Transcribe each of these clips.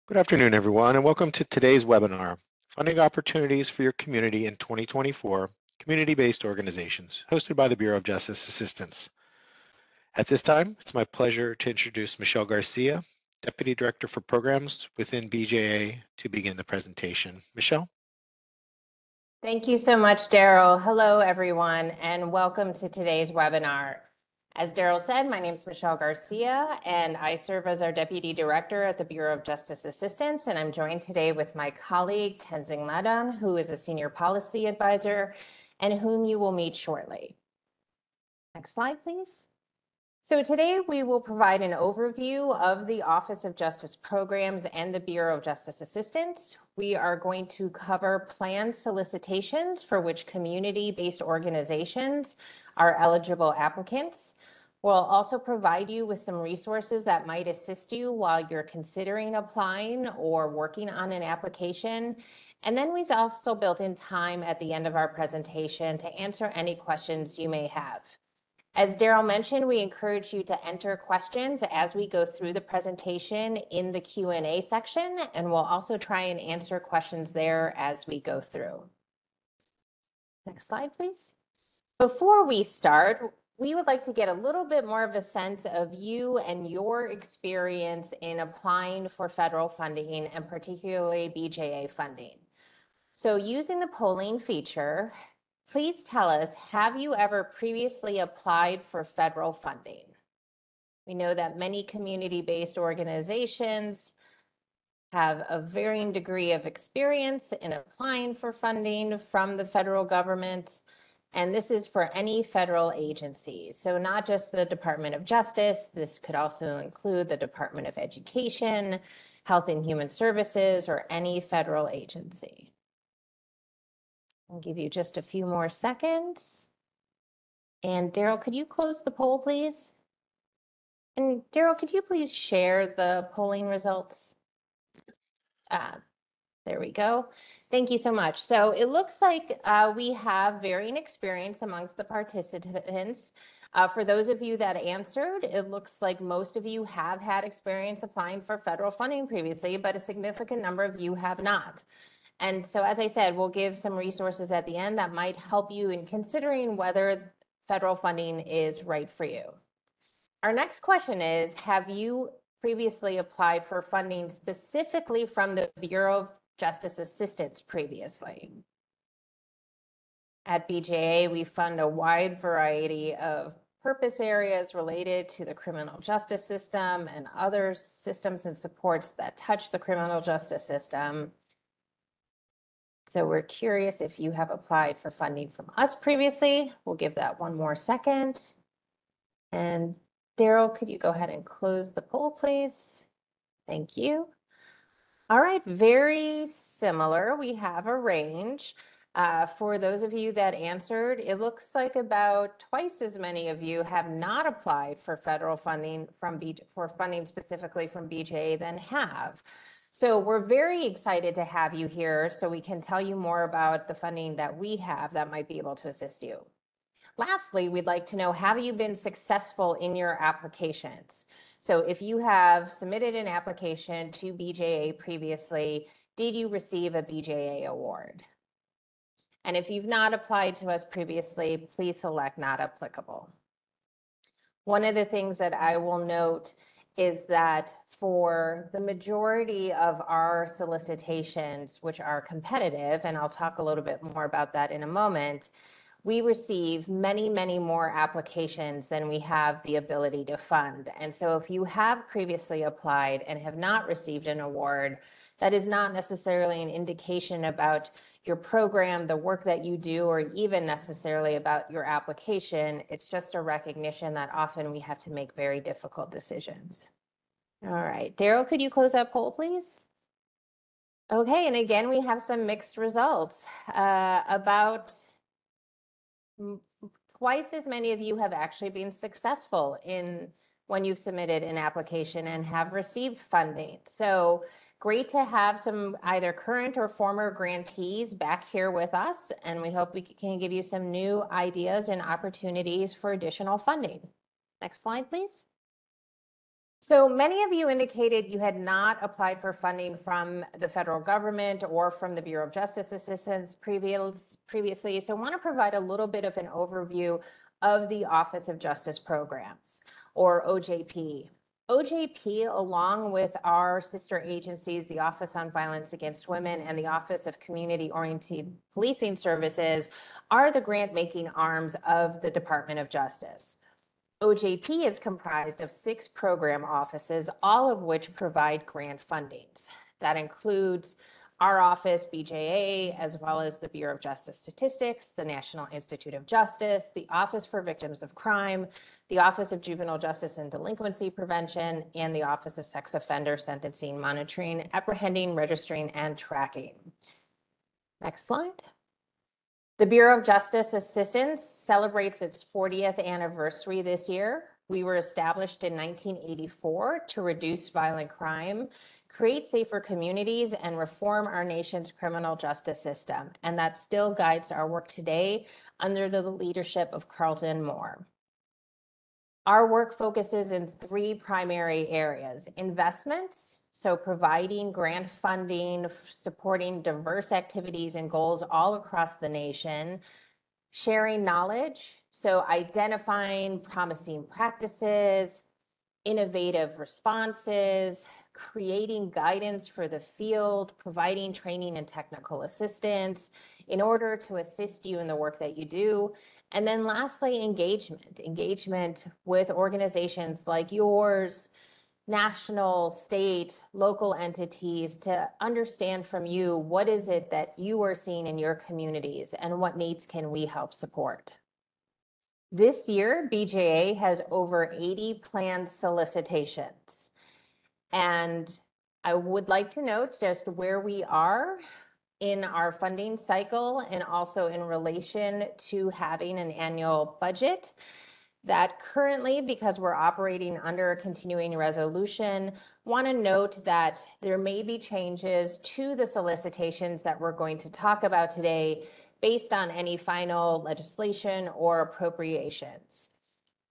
Good afternoon, everyone, and welcome to today's webinar, Funding Opportunities for Your Community in 2024, Community-Based Organizations, hosted by the Bureau of Justice Assistance. At this time, it's my pleasure to introduce Michelle Garcia, Deputy Director for Programs within BJA, to begin the presentation. Michelle? Thank you so much, Daryl. Hello, everyone, and welcome to today's webinar. As Daryl said, my name is Michelle Garcia, and I serve as our Deputy Director at the Bureau of Justice Assistance, and I'm joined today with my colleague, Tenzing Ladon, who is a Senior Policy Advisor, and whom you will meet shortly. Next slide, please. So today we will provide an overview of the Office of Justice Programs and the Bureau of Justice Assistance. We are going to cover planned solicitations for which community-based organizations are eligible applicants. We'll also provide you with some resources that might assist you while you're considering applying or working on an application. And then we've also built in time at the end of our presentation to answer any questions you may have. As Daryl mentioned, we encourage you to enter questions as we go through the presentation in the Q&A section, and we'll also try and answer questions there as we go through. Next slide, please. Before we start, we would like to get a little bit more of a sense of you and your experience in applying for federal funding and particularly BJA funding. So using the polling feature, please tell us, have you ever previously applied for federal funding? We know that many community-based organizations have a varying degree of experience in applying for funding from the federal government, and this is for any federal agency. So not just the Department of Justice, this could also include the Department of Education, Health and Human Services, or any federal agency. I'll give you just a few more seconds. And Daryl, could you close the poll, please? And Daryl, could you please share the polling results? There we go. Thank you so much. So it looks like we have varying experience amongst the participants. For those of you that answered, it looks like most of you have had experience applying for federal funding previously, but a significant number of you have not. And so, as I said, we'll give some resources at the end that might help you in considering whether federal funding is right for you. Our next question is, have you previously applied for funding specifically from the Bureau of Justice Assistance previously? At BJA, we fund a wide variety of purpose areas related to the criminal justice system and other systems and supports that touch the criminal justice system. So we're curious if you have applied for funding from us previously. We'll give that one more second. And Daryl, could you go ahead and close the poll, please? Thank you. All right, very similar. We have a range. For those of you that answered, it looks like about twice as many of you have not applied for federal funding for funding specifically from BJA than have. So we're very excited to have you here so we can tell you more about the funding that we have that might be able to assist you. Lastly, we'd like to know, have you been successful in your applications? So if you have submitted an application to BJA previously, did you receive a BJA award? And if you've not applied to us previously, please select not applicable. One of the things that I will note is that for the majority of our solicitations, which are competitive, and I'll talk a little bit more about that in a moment, we receive many, many more applications than we have the ability to fund. And so if you have previously applied and have not received an award, that is not necessarily an indication about your program, the work that you do, or even necessarily about your application. It's just a recognition that often we have to make very difficult decisions. All right, Daryl, could you close that poll, please? Okay, and again, we have some mixed results. About twice as many of you have actually been successful in when you've submitted an application and have received funding. So great to have some either current or former grantees back here with us, and we hope we can give you some new ideas and opportunities for additional funding. Next slide, please. So many of you indicated you had not applied for funding from the federal government or from the Bureau of Justice Assistance previously. So I want to provide a little bit of an overview of the Office of Justice Programs, or OJP. OJP, along with our sister agencies, the Office on Violence Against Women and the Office of Community-Oriented Policing Services, are the grant-making arms of the Department of Justice. OJP is comprised of 6 program offices, all of which provide grant fundings. That includes our office, BJA, as well as the Bureau of Justice Statistics, the National Institute of Justice, the Office for Victims of Crime, the Office of Juvenile Justice and Delinquency Prevention, and the Office of Sex Offender Sentencing Monitoring, Apprehending, Registering, and Tracking. Next slide. The Bureau of Justice Assistance celebrates its 40th anniversary this year. We were established in 1984 to reduce violent crime, create safer communities, and reform our nation's criminal justice system. And that still guides our work today under the leadership of Carlton Moore. Our work focuses in 3 primary areas: investments, so providing grant funding, supporting diverse activities and goals all across the nation; sharing knowledge, so identifying promising practices, innovative responses, creating guidance for the field, providing training and technical assistance in order to assist you in the work that you do. And then lastly, engagement with organizations like yours, national, state, local entities, to understand from you what is it that you are seeing in your communities and what needs can we help support. This year, BJA has over 80 planned solicitations. And I would like to note just where we are in our funding cycle and also in relation to having an annual budget. That currently, because we're operating under a continuing resolution, want to note that there may be changes to the solicitations that we're going to talk about today based on any final legislation or appropriations.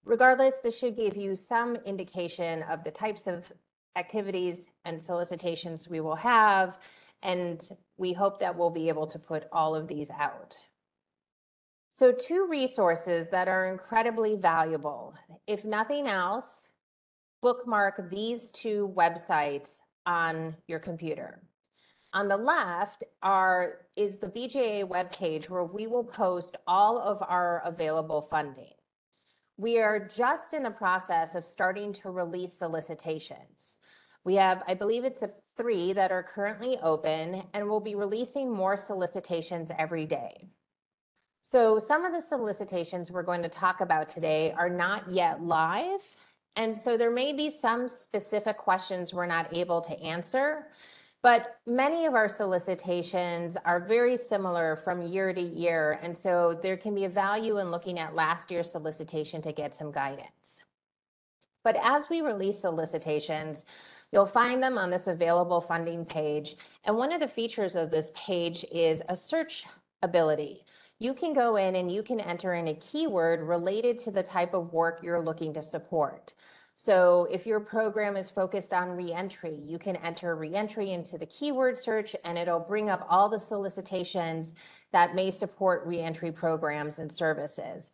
Regardless, this should give you some indication of the types of activities and solicitations we will have, and we hope that we'll be able to put all of these out. So 2 resources that are incredibly valuable. If nothing else, bookmark these 2 websites on your computer. On the left is the BJA webpage where we will post all of our available funding. We are just in the process of starting to release solicitations. We have, I believe it's 3 that are currently open, and we'll be releasing more solicitations every day. So some of the solicitations we're going to talk about today are not yet live, and so there may be some specific questions we're not able to answer, but many of our solicitations are very similar from year to year, and so there can be a value in looking at last year's solicitation to get some guidance. But as we release solicitations, you'll find them on this available funding page, and one of the features of this page is a search ability. You can go in and you can enter in a keyword related to the type of work you're looking to support. So if your program is focused on reentry, you can enter reentry into the keyword search and it'll bring up all the solicitations that may support reentry programs and services.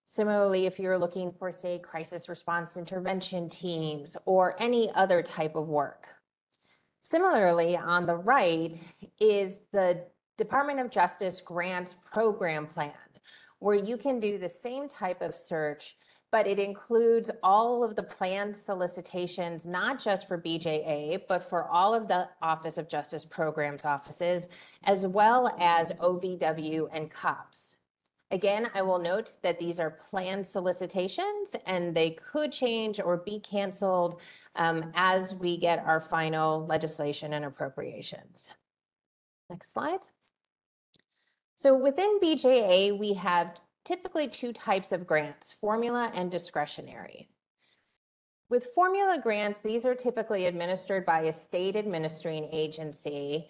Similarly, if you're looking for, say, crisis response intervention teams or any other type of work. Similarly, on the right is the Department of Justice Grants Program Plan, where you can do the same type of search, but it includes all of the planned solicitations, not just for BJA, but for all of the Office of Justice Programs offices, as well as OVW and COPS. Again, I will note that these are planned solicitations and they could change or be canceled as we get our final legislation and appropriations. Next slide. So within BJA, we have typically 2 types of grants, formula and discretionary. With formula grants, these are typically administered by a state administering agency,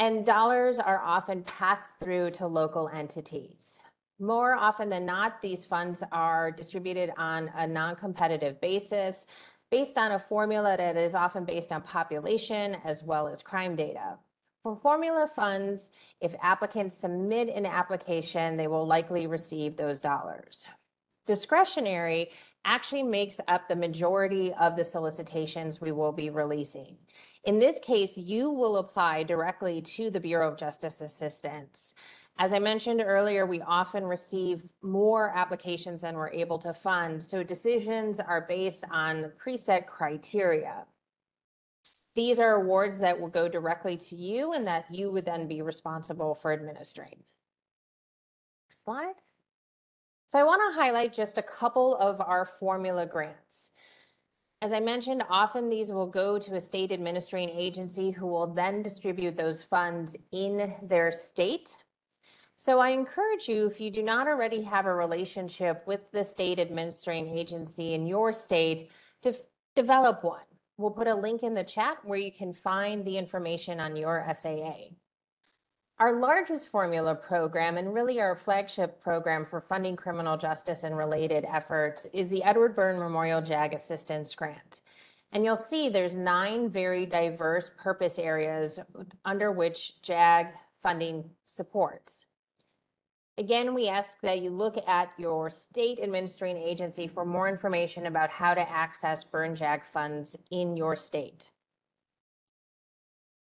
and dollars are often passed through to local entities. More often than not, these funds are distributed on a non-competitive basis. based on a formula that is often based on population as well as crime data. For formula funds, if applicants submit an application, they will likely receive those dollars. Discretionary actually makes up the majority of the solicitations we will be releasing. In this case, you will apply directly to the Bureau of Justice Assistance. As I mentioned earlier, we often receive more applications than we're able to fund, so decisions are based on preset criteria. These are awards that will go directly to you and that you would then be responsible for administering. Next slide. So I want to highlight just a couple of our formula grants. As I mentioned, often these will go to a state administrating agency who will then distribute those funds in their state. So I encourage you, if you do not already have a relationship with the state administrating agency in your state, to develop one. We'll put a link in the chat where you can find the information on your SAA. Our largest formula program, and really our flagship program for funding criminal justice and related efforts, is the Edward Byrne Memorial JAG Assistance Grant. And you'll see there's 9 very diverse purpose areas under which JAG funding supports. Again, we ask that you look at your state administrating agency for more information about how to access Byrne JAG funds in your state.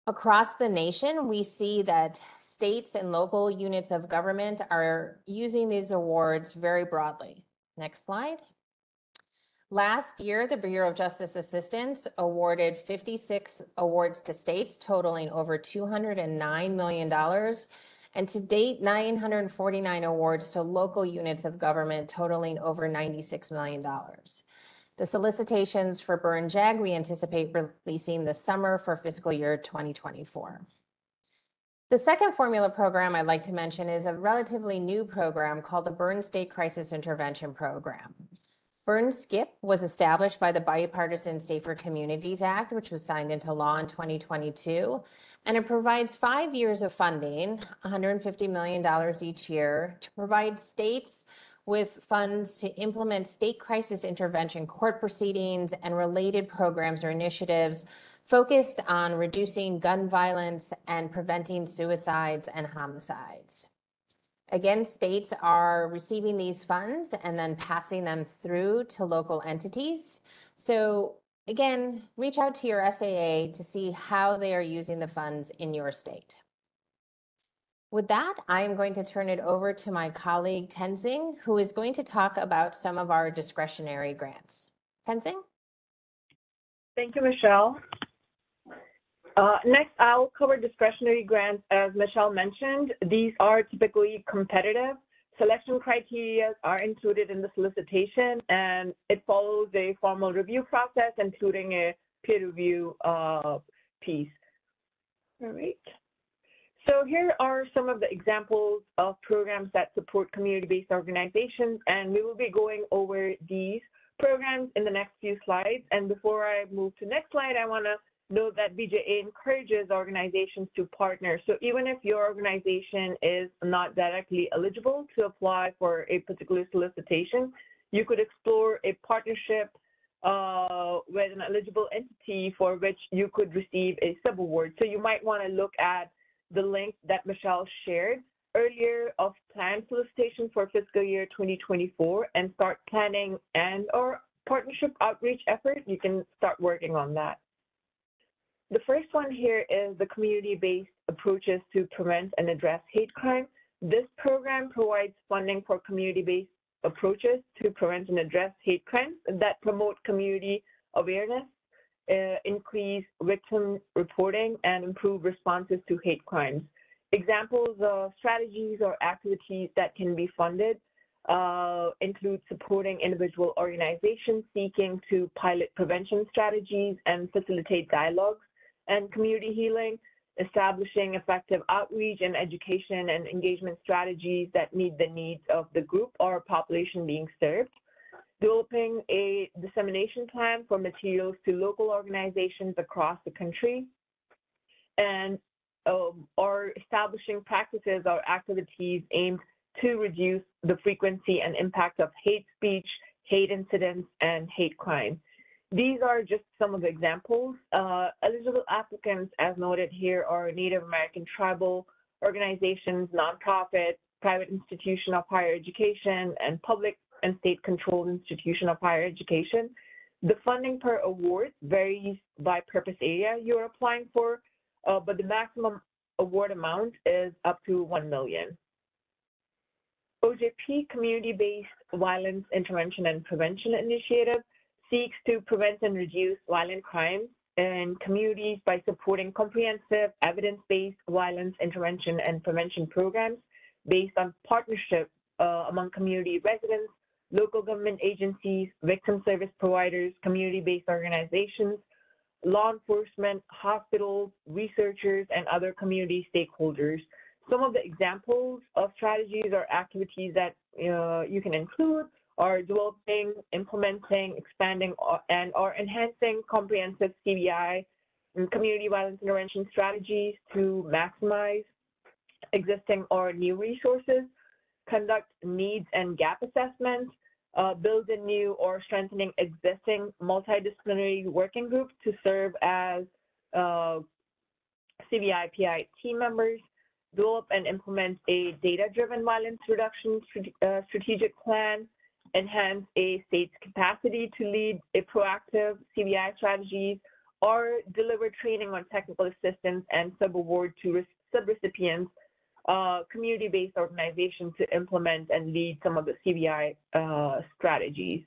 Across the nation, we see that states and local units of government are using these awards very broadly. Next slide. Last year, the Bureau of Justice Assistance awarded 56 awards to states totaling over $209 million. And to date, 949 awards to local units of government totaling over $96 million. The solicitations for Byrne JAG we anticipate releasing this summer for fiscal year 2024. The second formula program I'd like to mention is a relatively new program called the Byrne State Crisis Intervention Program. Byrne SCIP was established by the Bipartisan Safer Communities Act, which was signed into law in 2022. And it provides 5 years of funding, $150 million each year, to provide states with funds to implement state crisis intervention court proceedings and related programs or initiatives focused on reducing gun violence and preventing suicides and homicides. Again, states are receiving these funds and then passing them through to local entities. So again, reach out to your SAA to see how they are using the funds in your state. With that, I am going to turn it over to my colleague Tenzing, who is going to talk about some of our discretionary grants. Tenzing? Thank you, Michelle. Next, I'll cover discretionary grants. As Michelle mentioned, these are typically competitive. Selection criteria are included in the solicitation, and it follows a formal review process, including a peer review piece. All right. So here are some of the examples of programs that support community-based organizations, and we will be going over these programs in the next few slides. And before I move to next slide, I want to note that BJA encourages organizations to partner. So even if your organization is not directly eligible to apply for a particular solicitation, you could explore a partnership with an eligible entity for which you could receive a subaward. So you might want to look at the link that Michelle shared earlier of planned solicitation for fiscal year 2024 and start planning and/or partnership outreach effort. You can start working on that. The first one here is the community-based approaches to prevent and address hate crime. This program provides funding for community-based approaches to prevent and address hate crimes that promote community awareness, increase victim reporting, and improve responses to hate crimes. Examples of strategies or activities that can be funded include supporting individual organizations seeking to pilot prevention strategies and facilitate dialogues and community healing, establishing effective outreach and education and engagement strategies that meet the needs of the group or population being served, developing a dissemination plan for materials to local organizations across the country, and or establishing practices or activities aimed to reduce the frequency and impact of hate speech, hate incidents, and hate crime. These are just some of the examples. Eligible applicants, as noted here, are Native American tribal organizations, nonprofit, private institution of higher education, and public and state-controlled institution of higher education. The funding per award varies by purpose area you're applying for, but the maximum award amount is up to $1 million. OJP, Community-Based Violence Intervention and Prevention Initiative, seeks to prevent and reduce violent crimes in communities by supporting comprehensive evidence-based violence intervention and prevention programs based on partnership among community residents, local government agencies, victim service providers, community-based organizations, law enforcement, hospitals, researchers, and other community stakeholders. Some of the examples of strategies or activities that you can include are developing, implementing, expanding, or enhancing comprehensive CVI and community violence intervention strategies to maximize existing or new resources, conduct needs and gap assessment, build a new or strengthening existing multidisciplinary working groups to serve as CVI-PI team members, develop and implement a data-driven violence reduction strategic plan, enhance a state's capacity to lead a proactive CVI strategies, or deliver training on technical assistance and subaward to subrecipients, community-based organizations to implement and lead some of the CVI strategies.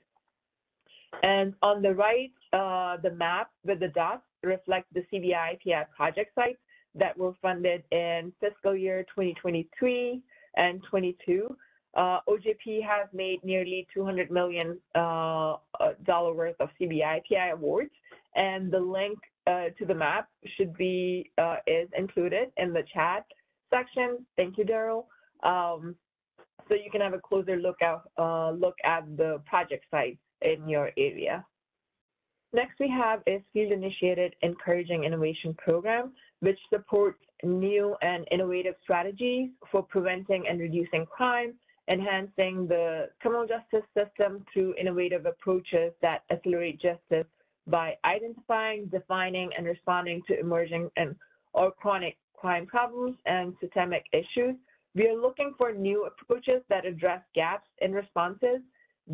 And on the right, the map with the dots reflect the CVI-PI project sites that were funded in fiscal year 2023 and 22. OJP has made nearly $200 million worth of CVI-PI awards, and the link to the map should be is included in the chat section. Thank you, Daryl. So you can have a closer look at the project sites in your area. Next, we have a field-initiated Encouraging Innovation program, which supports new and innovative strategies for preventing and reducing crime, enhancing the criminal justice system through innovative approaches that accelerate justice by identifying, defining, and responding to emerging or chronic crime problems and systemic issues. We are looking for new approaches that address gaps in responses,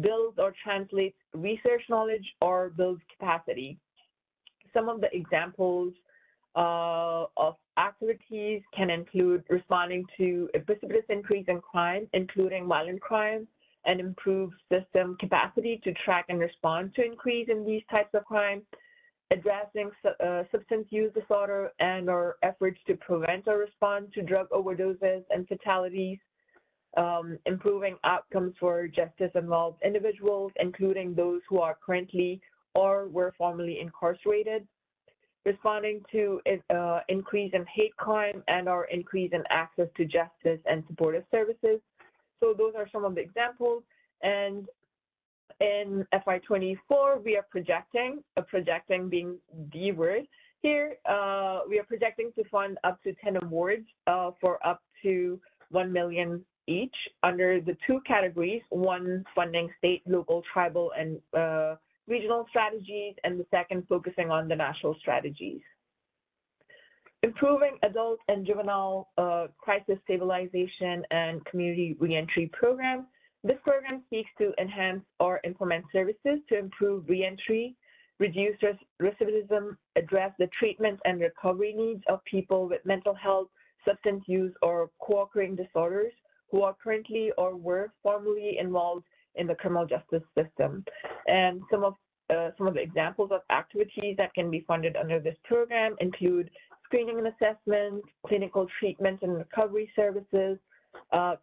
builds or translates research knowledge, or builds capacity. Some of the examples of activities can include responding to a precipitous increase in crime, including violent crime, and improve system capacity to track and respond to increase in these types of crime, addressing substance use disorder and or efforts to prevent or respond to drug overdoses and fatalities, improving outcomes for justice-involved individuals, including those who are currently or were formerly incarcerated, responding to increase in hate crime and or increase in access to justice and supportive services. So those are some of the examples. And in FY24, we are projecting being the word here, we are projecting to fund up to 10 awards for up to $1 million each under the two categories, one funding state, local, tribal, and regional strategies, and the second focusing on the national strategies. Improving adult and juvenile crisis stabilization and community reentry program. This program seeks to enhance or implement services to improve reentry, reduce recidivism, address the treatment and recovery needs of people with mental health, substance use, or co-occurring disorders who are currently or were formerly involved in the criminal justice system. And some of the examples of activities that can be funded under this program include screening and assessment, clinical treatment and recovery services,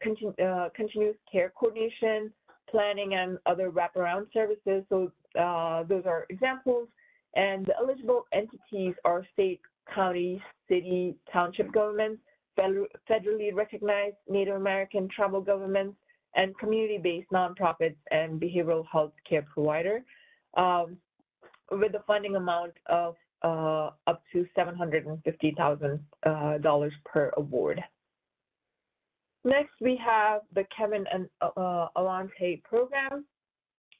continuous care coordination, planning, and other wraparound services. So those are examples. And the eligible entities are state, county, city, township governments, federally recognized Native American tribal governments, and community-based nonprofits and behavioral health care provider, with a funding amount of up to $750,000 per award. Next, we have the Kevin and Alante program.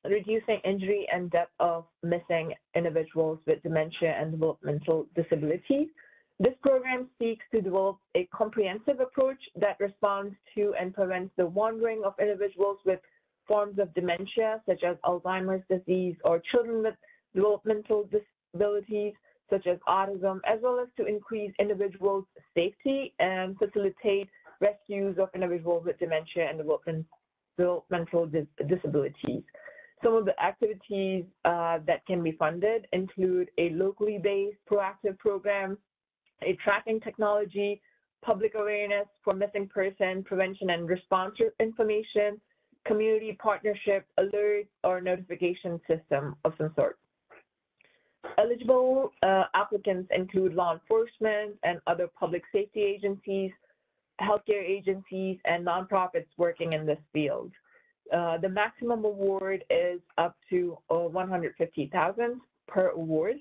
reducing injury and death of missing individuals with dementia and developmental disabilities. This program seeks to develop a comprehensive approach that responds to and prevents the wandering of individuals with forms of dementia, such as Alzheimer's disease, or children with developmental disabilities, such as autism, as well as to increase individuals' safety and facilitate rescues of individuals with dementia and developmental disabilities. Some of the activities that can be funded include a locally based proactive program, a tracking technology, public awareness for missing person prevention and response information, community partnership, alert or notification system of some sort. Eligible applicants include law enforcement and other public safety agencies, healthcare agencies, and nonprofits working in this field. The maximum award is up to $150,000 per award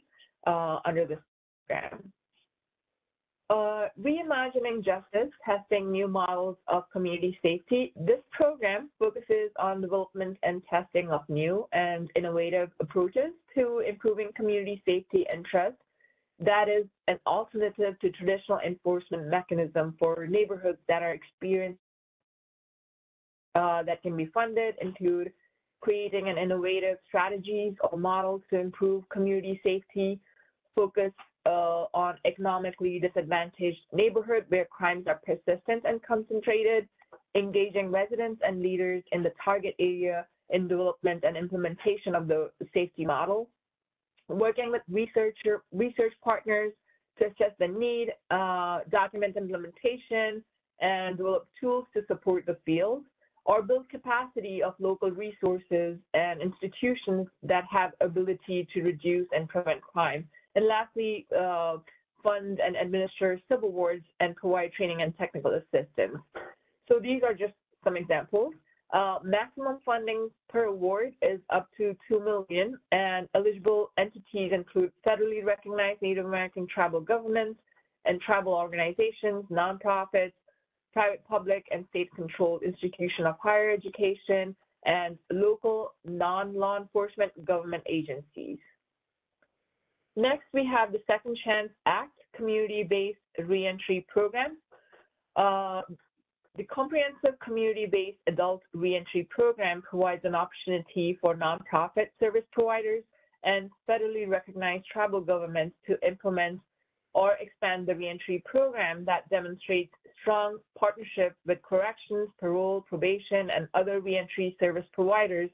under this program. Reimagining Justice, Testing New Models of Community Safety. This program focuses on development and testing of new and innovative approaches to improving community safety and trust. That is an alternative to traditional enforcement mechanism for neighborhoods that are experiencing that can be funded include creating an innovative strategies or models to improve community safety, focus on economically disadvantaged neighborhoods where crimes are persistent and concentrated, engaging residents and leaders in the target area in development and implementation of the safety model, working with research partners to assess the need, document implementation, and develop tools to support the field, or build capacity of local resources and institutions that have ability to reduce and prevent crime. And lastly, fund and administer civil wars and provide training and technical assistance. So these are just some examples. Maximum funding per award is up to $2 million, and eligible entities include federally recognized Native American tribal governments and tribal organizations, nonprofits, private, public, and state-controlled institutions of higher education, and local non-law enforcement government agencies. Next, we have the Second Chance Act, Community-Based Reentry Program. The Comprehensive Community-Based Adult Reentry Program provides an opportunity for nonprofit service providers and federally recognized tribal governments to implement or expand the reentry program that demonstrates strong partnership with corrections, parole, probation, and other reentry service providers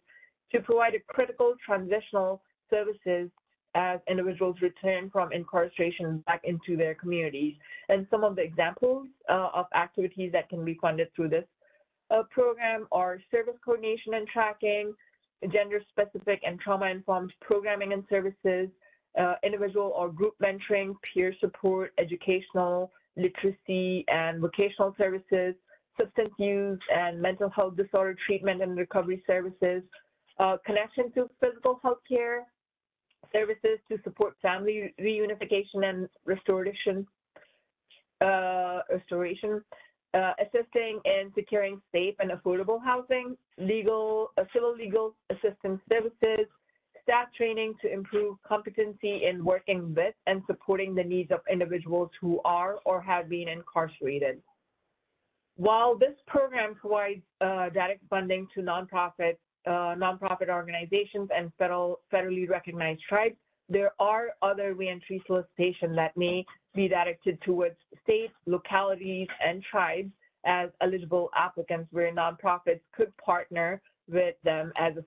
to provide a critical transitional services as individuals return from incarceration back into their communities. And some of the examples of activities that can be funded through this program are service coordination and tracking, gender-specific and trauma-informed programming and services, individual or group mentoring, peer support, educational, literacy, and vocational services, substance use and mental health disorder treatment and recovery services, connection to physical health care, services to support family reunification and restoration, assisting in securing safe and affordable housing, civil legal assistance services, staff training to improve competency in working with and supporting the needs of individuals who are or have been incarcerated. While this program provides direct funding to nonprofit organizations and federally recognized tribes, there are other reentry solicitations that may be directed towards states, localities, and tribes as eligible applicants where nonprofits could partner with them as a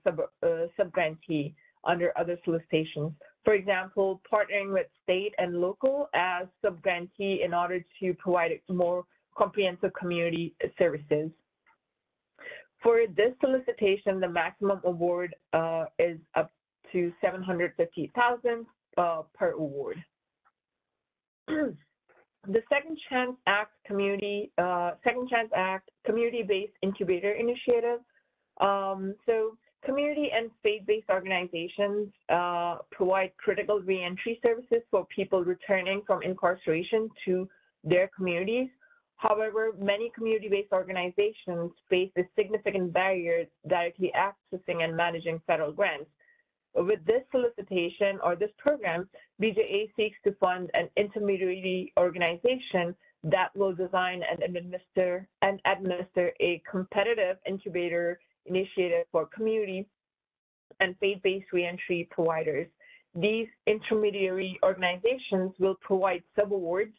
sub-grantee under other solicitations. For example, partnering with state and local as sub-grantee in order to provide more comprehensive community services. For this solicitation, the maximum award is up to $750,000 per award. The Second Chance Act Community-Based Incubator Initiative. So community and faith-based organizations provide critical reentry services for people returning from incarceration to their communities. However, many community-based organizations face a significant barrier directly accessing and managing federal grants. With this solicitation or this program, BJA seeks to fund an intermediary organization that will design and administer a competitive incubator initiative for community and faith-based reentry providers. These intermediary organizations will provide subawards,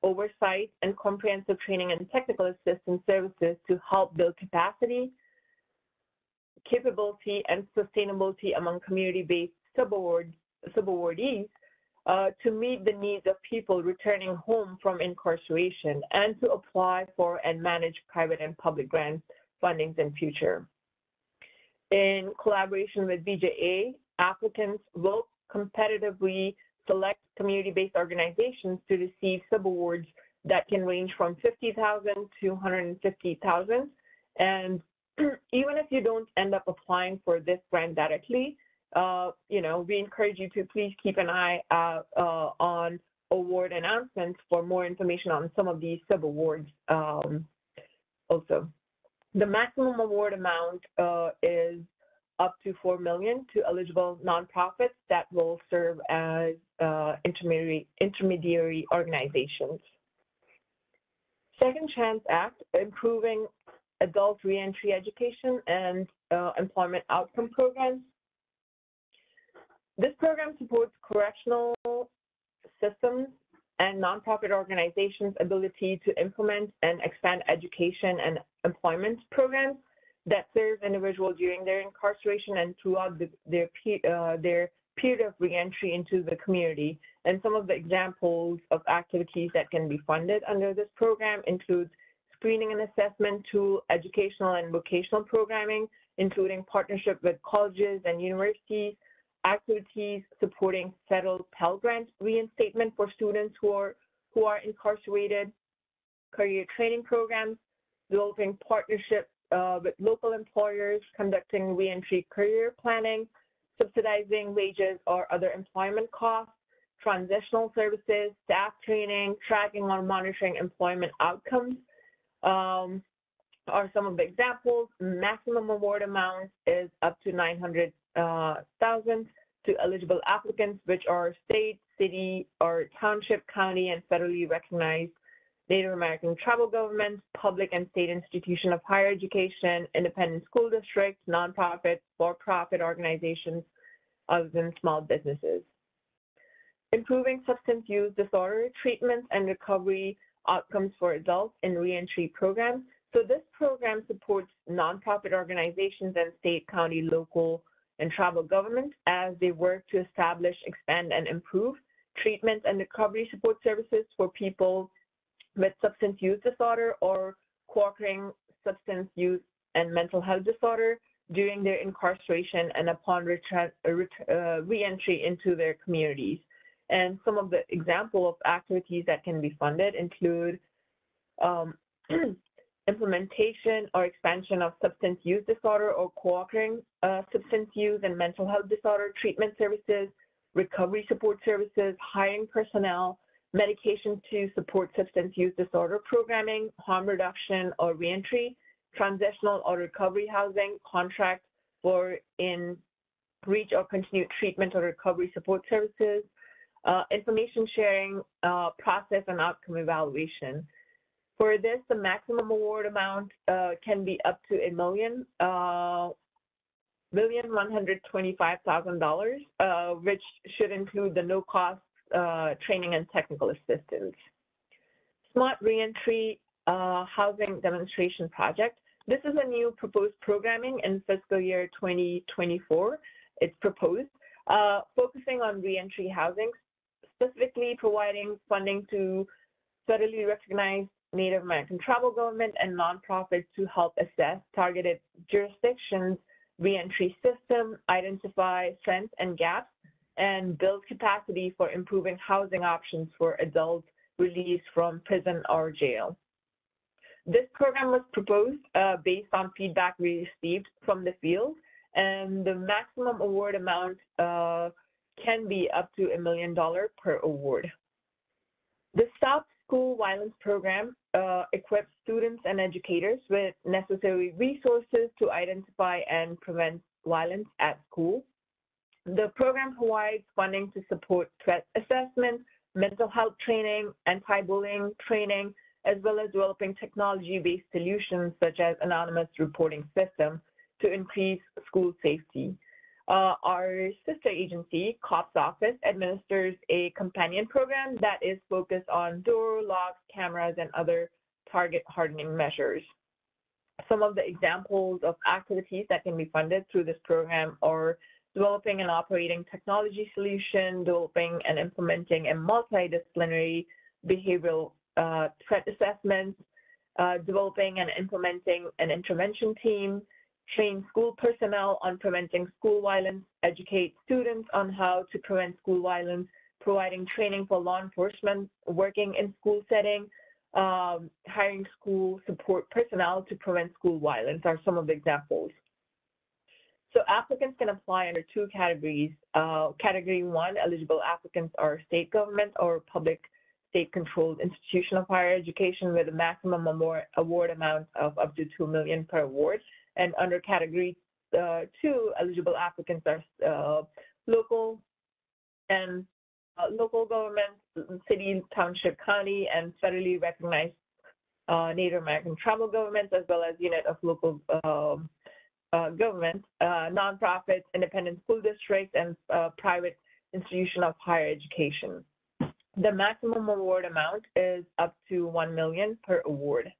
oversight, and comprehensive training and technical assistance services to help build capacity, capability, and sustainability among community-based subawardees to meet the needs of people returning home from incarceration and to apply for and manage private and public grant fundings in future. In collaboration with BJA, applicants will competitively select community-based organizations to receive subawards that can range from $50,000 to $150,000. And even if you don't end up applying for this grant directly, we encourage you to please keep an eye out on award announcements for more information on some of these subawards also. The maximum award amount is up to $4 million to eligible nonprofits that will serve as intermediary organizations. Second Chance Act, improving adult reentry education and employment outcome programs. This program supports correctional systems and nonprofit organizations' ability to implement and expand education and employment programs that serve individuals during their incarceration and throughout their period of reentry into the community. And some of the examples of activities that can be funded under this program include screening and assessment tool, educational and vocational programming, including partnership with colleges and universities, activities supporting federal Pell Grant reinstatement for students who are incarcerated, career training programs, developing partnerships with local employers, conducting reentry career planning, subsidizing wages or other employment costs, transitional services, staff training, tracking or monitoring employment outcomes are some of the examples. Maximum award amount is up to $900,000 to eligible applicants, which are state, city, or township, county, and federally recognized Native American tribal governments, public and state institution of higher education, independent school districts, nonprofit, for-profit organizations, other than small businesses. Improving substance use disorder treatments and recovery outcomes for adults in reentry programs. So this program supports nonprofit organizations and state, county, local, and tribal governments as they work to establish, expand, and improve treatment and recovery support services for people with substance use disorder or co-occurring substance use and mental health disorder during their incarceration and upon reentry into their communities. And some of the example of activities that can be funded include implementation or expansion of substance use disorder or co-occurring substance use and mental health disorder treatment services, recovery support services, hiring personnel, medication to support substance use disorder programming, harm reduction or reentry, transitional or recovery housing, contract for in reach or continued treatment or recovery support services, information sharing, process and outcome evaluation. For this, the maximum award amount can be up to $1,125,000, which should include the no-cost training and technical assistance. Smart Reentry Housing Demonstration Project. This is a new proposed programming in fiscal year 2024. It's proposed, focusing on reentry housing, specifically providing funding to federally recognized Native American tribal government and nonprofits to help assess targeted jurisdictions' reentry system, identify strengths and gaps, and build capacity for improving housing options for adults released from prison or jail. This program was proposed based on feedback we received from the field, and the maximum award amount can be up to $1 million per award. The Stop school violence program equips students and educators with necessary resources to identify and prevent violence at school. The program provides funding to support threat assessment, mental health training, anti-bullying training, as well as developing technology-based solutions such as anonymous reporting system to increase school safety. Our sister agency, COPS Office, administers a companion program that is focused on door locks, cameras, and other target hardening measures. Some of the examples of activities that can be funded through this program are developing and operating technology solution, developing and implementing a multidisciplinary behavioral threat assessment, developing and implementing an intervention team, train school personnel on preventing school violence, educate students on how to prevent school violence, providing training for law enforcement working in school setting, hiring school support personnel to prevent school violence are some of the examples. So applicants can apply under two categories. Category 1, eligible applicants are state government or public state-controlled institution of higher education with a maximum award amount of up to $2 million per award. And under category 2, eligible applicants are local and local government, city, township, county, and federally recognized Native American tribal governments, as well as unit of local government, nonprofits, independent school districts, and private institution of higher education. The maximum award amount is up to $1 million per award.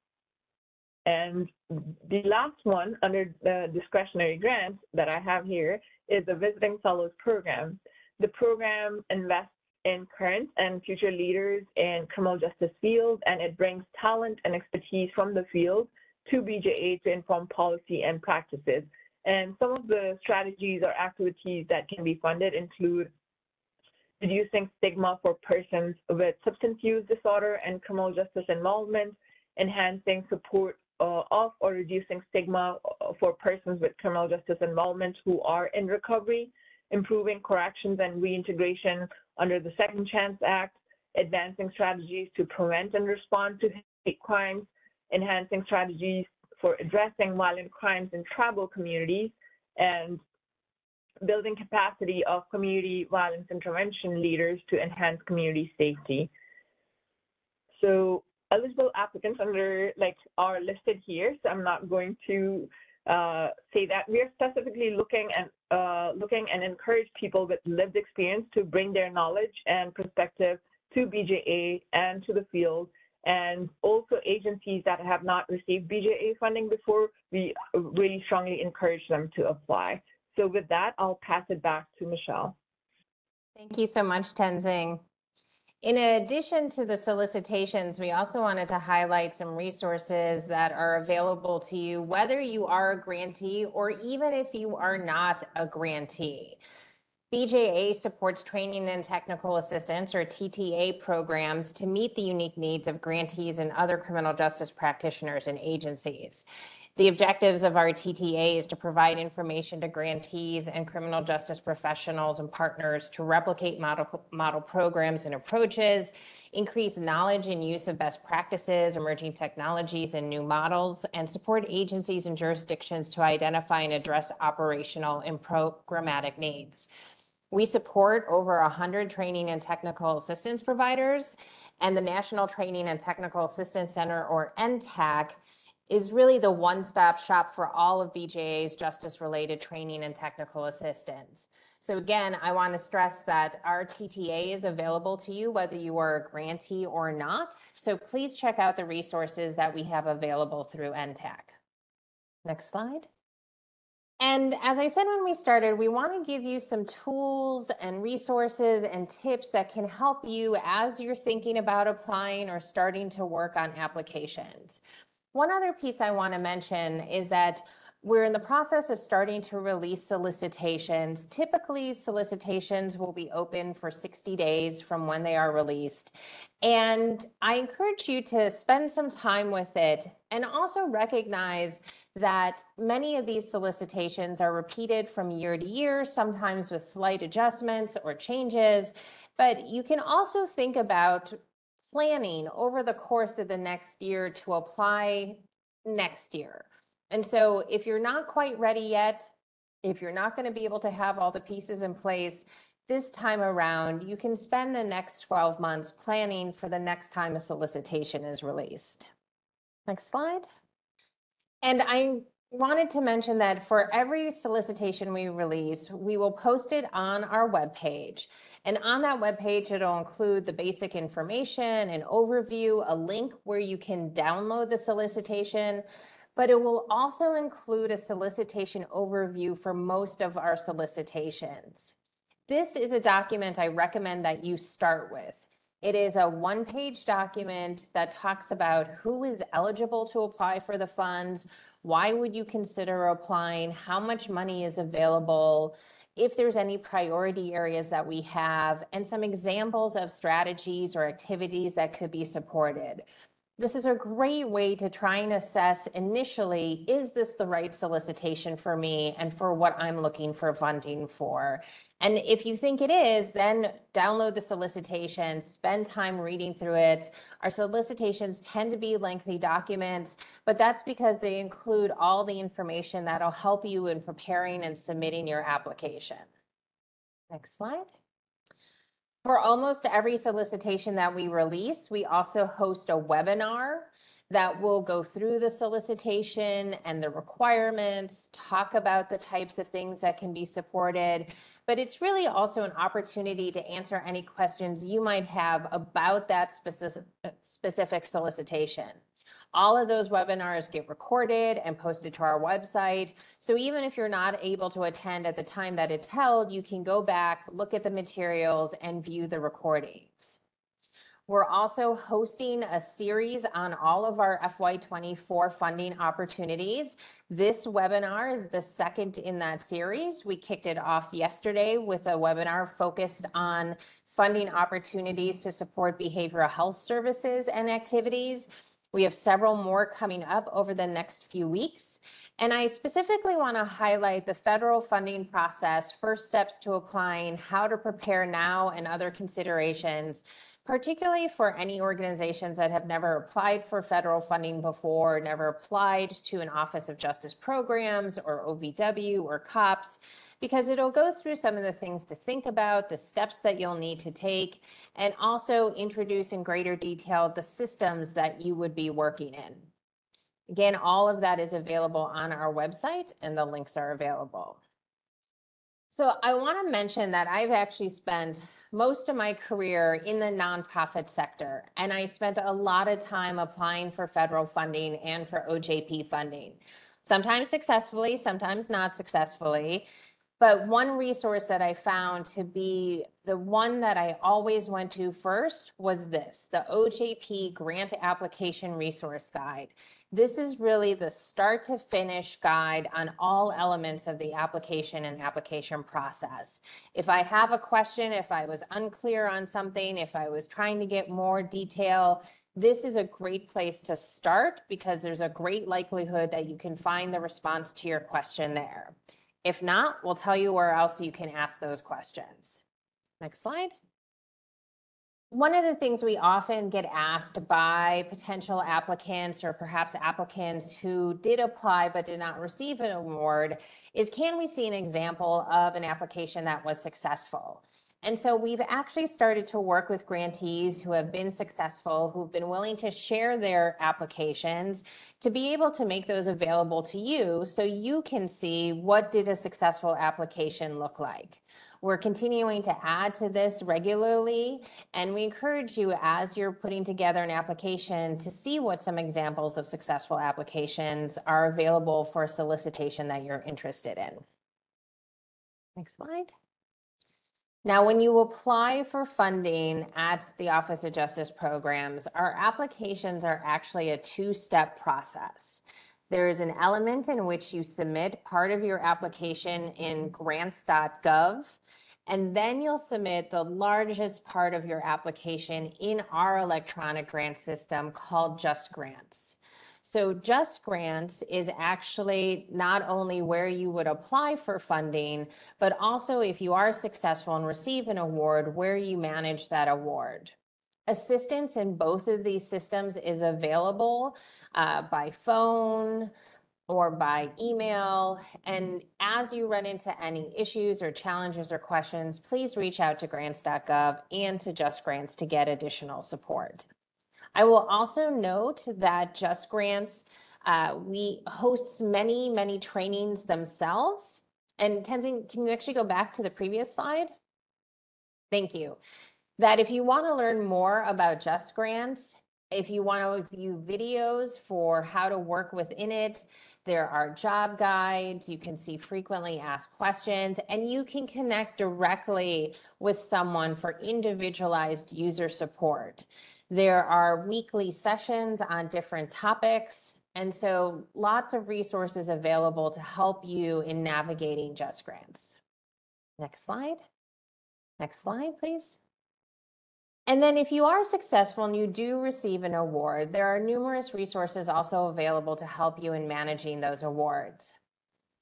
And the last one under the discretionary grant that I have here is the Visiting Fellows Program. The program invests in current and future leaders in criminal justice field, and it brings talent and expertise from the field to BJA to inform policy and practices. And some of the strategies or activities that can be funded include reducing stigma for persons with substance use disorder and criminal justice involvement, enhancing support of or reducing stigma for persons with criminal justice involvement who are in recovery, improving corrections and reintegration under the Second Chance Act, advancing strategies to prevent and respond to hate crimes, enhancing strategies for addressing violent crimes in tribal communities, and building capacity of community violence intervention leaders to enhance community safety. So eligible applicants are listed here, so I'm not going to say that. We are specifically looking and encourage people with lived experience to bring their knowledge and perspective to BJA and to the field. And also agencies that have not received BJA funding before, we really strongly encourage them to apply. So with that, I'll pass it back to Michelle. Thank you so much, Tenzing. In addition to the solicitations, we also wanted to highlight some resources that are available to you, whether you are a grantee or even if you are not a grantee. BJA supports training and technical assistance, or TTA, programs to meet the unique needs of grantees and other criminal justice practitioners and agencies. The objectives of our TTA is to provide information to grantees and criminal justice professionals and partners to replicate model programs and approaches, increase knowledge and use of best practices, emerging technologies, and new models, and support agencies and jurisdictions to identify and address operational and programmatic needs. We support over 100 training and technical assistance providers, and the National Training and Technical Assistance Center, or NTAC, is really the one-stop shop for all of BJA's justice-related training and technical assistance. So again, I want to stress that our TTA is available to you whether you are a grantee or not. So please check out the resources that we have available through NTAC. Next slide. And as I said when we started, we want to give you some tools and resources and tips that can help you as you're thinking about applying or starting to work on applications. One other piece I want to mention is that we're in the process of starting to release solicitations. Typically, solicitations will be open for 60 days from when they are released. And I encourage you to spend some time with it and also recognize that many of these solicitations are repeated from year to year, sometimes with slight adjustments or changes. But you can also think about planning over the course of the next year to apply next year. And so if you're not quite ready yet, if you're not going to be able to have all the pieces in place this time around, you can spend the next 12 months planning for the next time a solicitation is released. Next slide. And I wanted to mention that for every solicitation we release, we will post it on our webpage. And on that webpage, it'll include the basic information, an overview, a link where you can download the solicitation, but it will also include a solicitation overview for most of our solicitations. This is a document I recommend that you start with. It is a one-page document that talks about who is eligible to apply for the funds, why would you consider applying, how much money is available, if there's any priority areas that we have, and some examples of strategies or activities that could be supported. This is a great way to try and assess initially, is this the right solicitation for me and for what I'm looking for funding for? And if you think it is, then download the solicitation, spend time reading through it. Our solicitations tend to be lengthy documents, but that's because they include all the information that'll help you in preparing and submitting your application. Next slide. For almost every solicitation that we release, we also host a webinar that will go through the solicitation and the requirements, talk about the types of things that can be supported, but it's really also an opportunity to answer any questions you might have about that specific solicitation. All of those webinars get recorded and posted to our website. So even if you're not able to attend at the time that it's held, you can go back, look at the materials, and view the recordings. We're also hosting a series on all of our FY24 funding opportunities. This webinar is the second in that series. We kicked it off yesterday with a webinar focused on funding opportunities to support behavioral health services and activities. We have several more coming up over the next few weeks. And I specifically want to highlight the federal funding process, first steps to applying, how to prepare now, and other considerations, particularly for any organizations that have never applied for federal funding before, never applied to an Office of Justice Programs or OVW or COPS, because it'll go through some of the things to think about, the steps that you'll need to take, and also introduce in greater detail the systems that you would be working in. Again, all of that is available on our website and the links are available. So I want to mention that I've actually spent most of my career in the nonprofit sector, and I spent a lot of time applying for federal funding and for OJP funding, sometimes successfully, sometimes not successfully. But one resource that I found to be the one that I always went to first was this, the OJP Grant Application Resource Guide. This is really the start to finish guide on all elements of the application and application process. If I have a question, if I was unclear on something, if I was trying to get more detail, this is a great place to start because there's a great likelihood that you can find the response to your question there. If not, we'll tell you where else you can ask those questions. Next slide. One of the things we often get asked by potential applicants or perhaps applicants who did apply but did not receive an award is, can we see an example of an application that was successful? And so we've actually started to work with grantees who have been successful, who've been willing to share their applications to be able to make those available to you so you can see what did a successful application look like. We're continuing to add to this regularly, and we encourage you as you're putting together an application to see what some examples of successful applications are available for a solicitation that you're interested in. Next slide. Now, when you apply for funding at the Office of Justice Programs, our applications are actually a two-step process. There is an element in which you submit part of your application in grants.gov, and then you'll submit the largest part of your application in our electronic grant system called Just Grants. So Just Grants is actually not only where you would apply for funding, but also if you are successful and receive an award, where you manage that award. Assistance in both of these systems is available by phone or by email. And as you run into any issues or challenges or questions, please reach out to grants.gov and to Just Grants to get additional support. I will also note that Just Grants, we hosts many trainings themselves. And Tenzin, can you actually go back to the previous slide? Thank you. That if you want to learn more about Just Grants, if you want to view videos for how to work within it, there are job guides, you can see frequently asked questions, and you can connect directly with someone for individualized user support. There are weekly sessions on different topics, and so lots of resources available to help you in navigating Just Grants. Next slide. Next slide, please. And then if you are successful and you do receive an award, there are numerous resources also available to help you in managing those awards.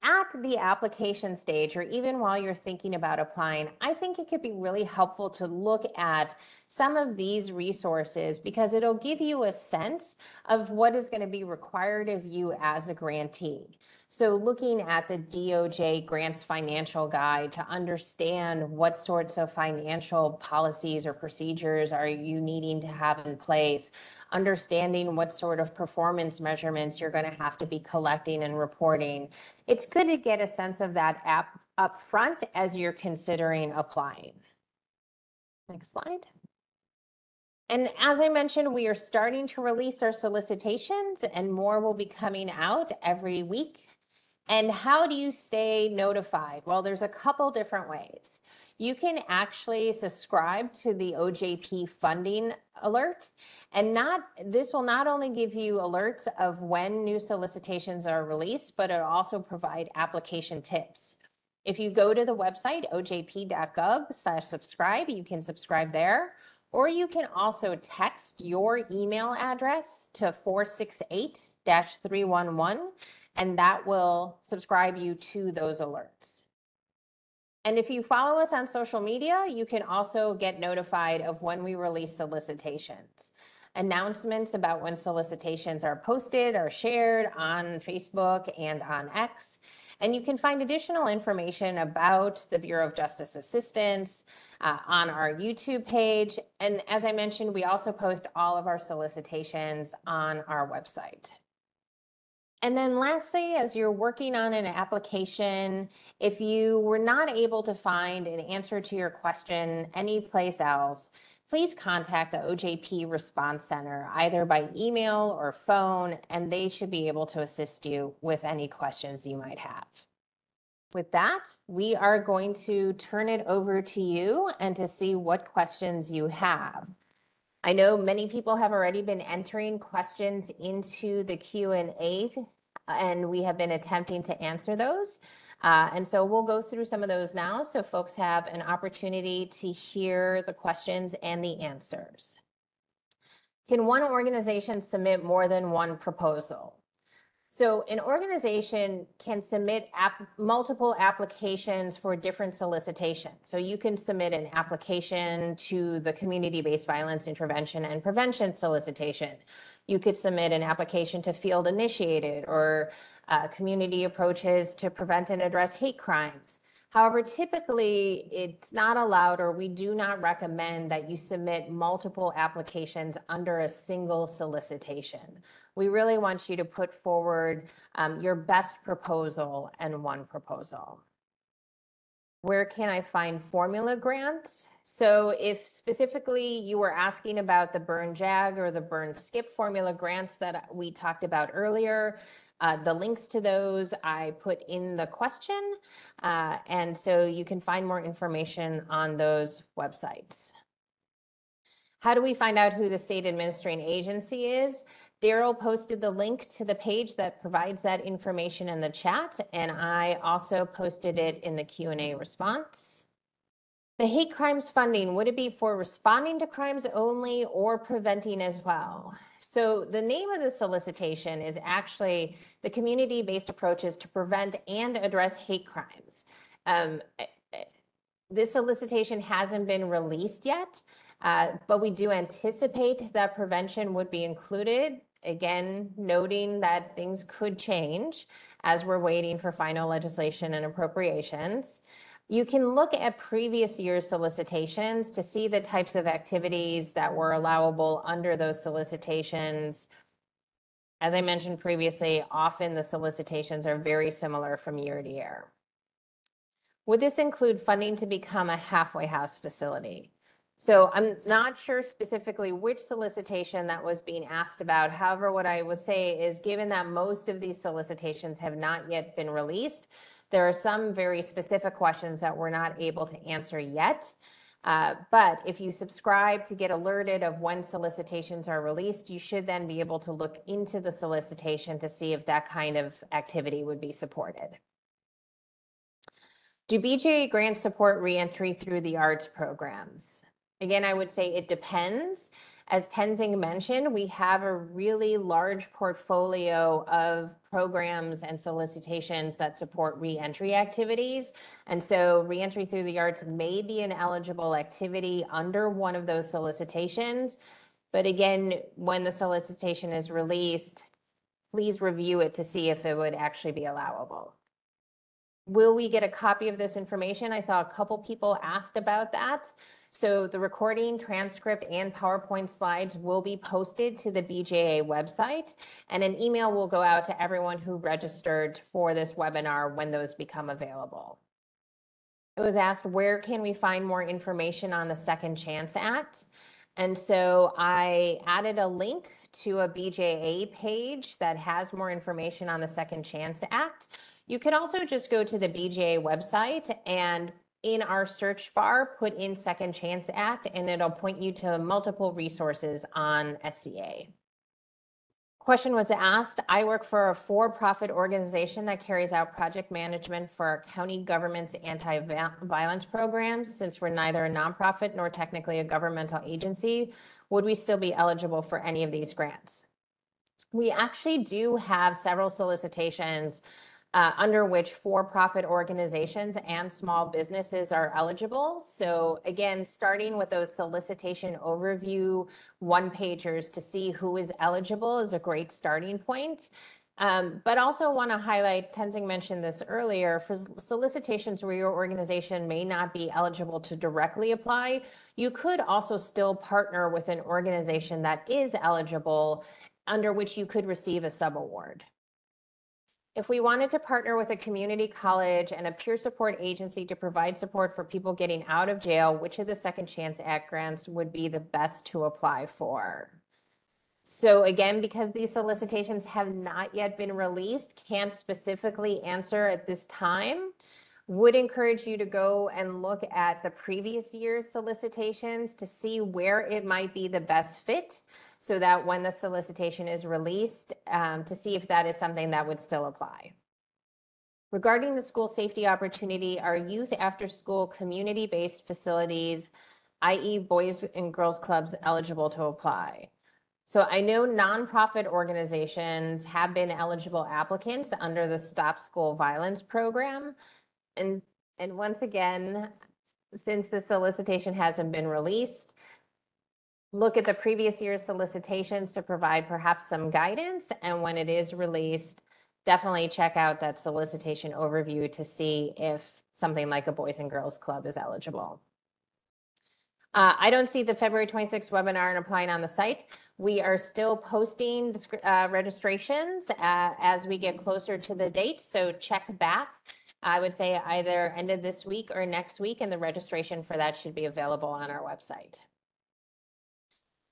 At the application stage, or even while you're thinking about applying, I think it could be really helpful to look at some of these resources because it'll give you a sense of what is going to be required of you as a grantee. So looking at the DOJ Grants Financial Guide to understand what sorts of financial policies or procedures are you needing to have in place, understanding what sort of performance measurements you're going to have to be collecting and reporting. It's good to get a sense of that up front as you're considering applying. Next slide. And as I mentioned, we are starting to release our solicitations and more will be coming out every week. And how do you stay notified? Well, there's a couple different ways. You can actually subscribe to the OJP funding alert, and this will not only give you alerts of when new solicitations are released, but it'll also provide application tips. If you go to the website ojp.gov/subscribe, you can subscribe there, or you can also text your email address to 468-311, and that will subscribe you to those alerts. And if you follow us on social media, you can also get notified of when we release solicitations. Announcements about when solicitations are posted are shared on Facebook and on X. And you can find additional information about the Bureau of Justice Assistance on our YouTube page. And as I mentioned, we also post all of our solicitations on our website. And then lastly, as you're working on an application, if you were not able to find an answer to your question anyplace else, please contact the OJP Response Center, either by email or phone, and they should be able to assist you with any questions you might have. With that, we are going to turn it over to you and to see what questions you have. I know many people have already been entering questions into the Q&A, and we have been attempting to answer those. And so we'll go through some of those now so folks have an opportunity to hear the questions and the answers. Can one organization submit more than one proposal? So an organization can submit multiple applications for different solicitations. So you can submit an application to the community-based violence intervention and prevention solicitation. You could submit an application to field initiated or community approaches to prevent and address hate crimes. However, typically it's not allowed, or we do not recommend that you submit multiple applications under a single solicitation. We really want you to put forward your best proposal and one proposal. Where can I find formula grants? So if specifically you were asking about the Burn JAG or the Burn SCIP formula grants that we talked about earlier, the links to those I put in the question, and so you can find more information on those websites. How do we find out who the state administrating agency is? Daryl posted the link to the page that provides that information in the chat, and I also posted it in the Q&A response. The hate crimes funding, would it be for responding to crimes only or preventing as well? So the name of the solicitation is actually the community-based approaches to prevent and address hate crimes. This solicitation hasn't been released yet, But we do anticipate that prevention would be included. Again, noting that things could change as we're waiting for final legislation and appropriations. You can look at previous year's solicitations to see the types of activities that were allowable under those solicitations. As I mentioned previously, often the solicitations are very similar from year to year. Would this include funding to become a halfway house facility? So I'm not sure specifically which solicitation that was being asked about. However, what I would say is, given that most of these solicitations have not yet been released, there are some very specific questions that we're not able to answer yet. But if you subscribe to get alerted of when solicitations are released, you should then be able to look into the solicitation to see if that kind of activity would be supported. Do BJA grants support reentry through the arts programs? Again, I would say it depends. As Tenzing mentioned, we have a really large portfolio of programs and solicitations that support reentry activities. And so reentry through the arts may be an eligible activity under one of those solicitations. But again, when the solicitation is released, please review it to see if it would actually be allowable. Will we get a copy of this information? I saw a couple people asked about that. So the recording, transcript, and PowerPoint slides will be posted to the BJA website, and an email will go out to everyone who registered for this webinar when those become available. It was asked, where can we find more information on the Second Chance Act? And so I added a link to a BJA page that has more information on the Second Chance Act. You could also just go to the BJA website and in our search bar, put in Second Chance Act, and it'll point you to multiple resources on SCA. Question was asked, I work for a for-profit organization that carries out project management for our county government's anti-violence programs. Since we're neither a nonprofit nor technically a governmental agency, would we still be eligible for any of these grants? We actually do have several solicitations under which for-profit organizations and small businesses are eligible. So again, starting with those solicitation overview one-pagers to see who is eligible is a great starting point. But also want to highlight, Tenzing mentioned this earlier, for solicitations where your organization may not be eligible to directly apply, you could also still partner with an organization that is eligible, under which you could receive a subaward. If we wanted to partner with a community college and a peer support agency to provide support for people getting out of jail, which of the Second Chance Act grants would be the best to apply for? So again, because these solicitations have not yet been released, can't specifically answer at this time, would encourage you to go and look at the previous year's solicitations to see where it might be the best fit, so that when the solicitation is released, to see if that is something that would still apply. Regarding the school safety opportunity, are youth after-school community-based facilities, i.e. boys and girls clubs, eligible to apply? So I know nonprofit organizations have been eligible applicants under the Stop School Violence program. And once again, since the solicitation hasn't been released, look at the previous year's solicitations to provide perhaps some guidance. And when it is released, definitely check out that solicitation overview to see if something like a Boys and Girls Club is eligible. I don't see the February 26th webinar and applying on the site. We are still posting registrations as we get closer to the date. So check back. I would say either end of this week or next week, and the registration for that should be available on our website.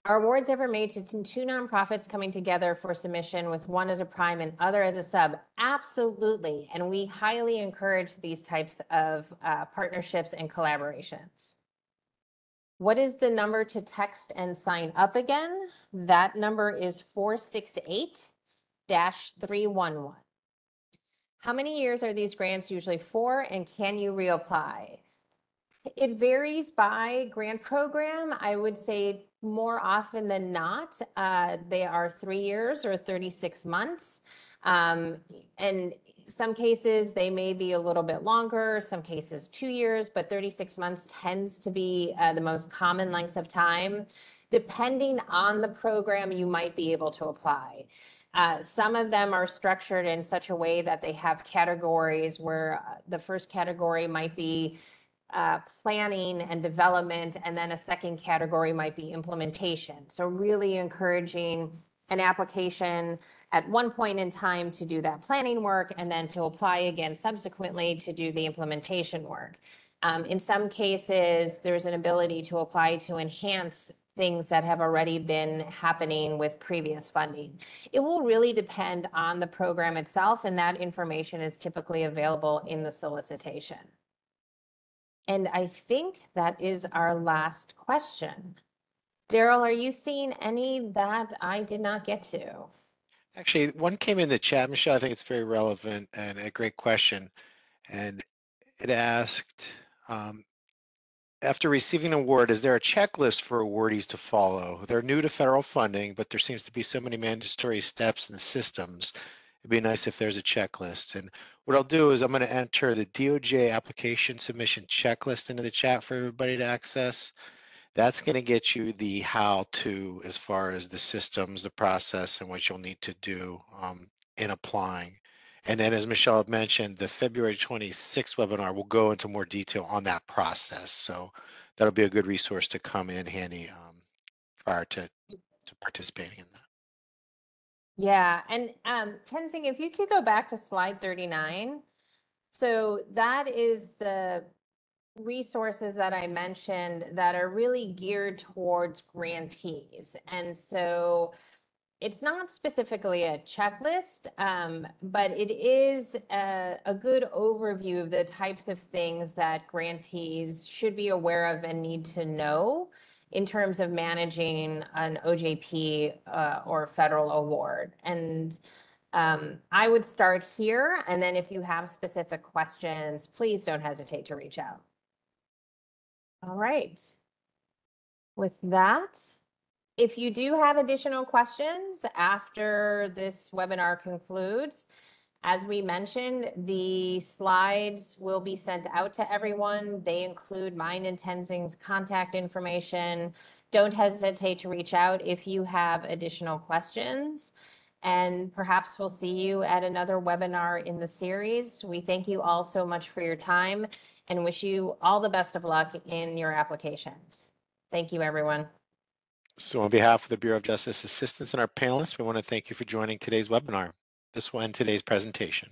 Are awards ever made to two nonprofits coming together for submission with one as a prime and other as a sub? Absolutely. And we highly encourage these types of partnerships and collaborations. What is the number to text and sign up again? That number is 468-311. How many years are these grants usually for, and can you reapply? It varies by grant program. I would say more often than not, they are 3 years or 36 months. And some cases, they may be a little bit longer, some cases 2 years, but 36 months tends to be the most common length of time. Depending on the program, you might be able to apply. Some of them are structured in such a way that they have categories where the first category might be planning and development, and then a second category might be implementation. So really encouraging an application at one point in time to do that planning work and then to apply again subsequently to do the implementation work. In some cases, there's an ability to apply to enhance things that have already been happening with previous funding. It will really depend on the program itself, and that information is typically available in the solicitation. And I think that is our last question. Daryl, are you seeing any that I did not get to? Actually, one came in the chat, Michelle. I think it's very relevant and a great question. And it asked, after receiving an award, is there a checklist for awardees to follow? They're new to federal funding, but there seems to be so many mandatory steps and systems. It'd be nice if there's a checklist. And what I'll do is I'm going to enter the DOJ application submission checklist into the chat for everybody to access. That's going to get you the how to as far as the systems, the process, and what you'll need to do in applying. And then, as Michelle had mentioned, the February 26th webinar will go into more detail on that process. So that'll be a good resource to come in handy prior to participating in that. Yeah, and Tenzing, if you could go back to slide 39. So that is the resources that I mentioned that are really geared towards grantees. And so it's not specifically a checklist, but it is a good overview of the types of things that grantees should be aware of and need to know in terms of managing an OJP or federal award. And I would start here, and then if you have specific questions, please don't hesitate to reach out. All right. With that, if you do have additional questions after this webinar concludes, as we mentioned, the slides will be sent out to everyone. They include mine and Tenzing's contact information. Don't hesitate to reach out if you have additional questions. And perhaps we'll see you at another webinar in the series. We thank you all so much for your time and wish you all the best of luck in your applications. Thank you, everyone. So on behalf of the Bureau of Justice Assistance and our panelists, we want to thank you for joining today's webinar. This will end today's presentation.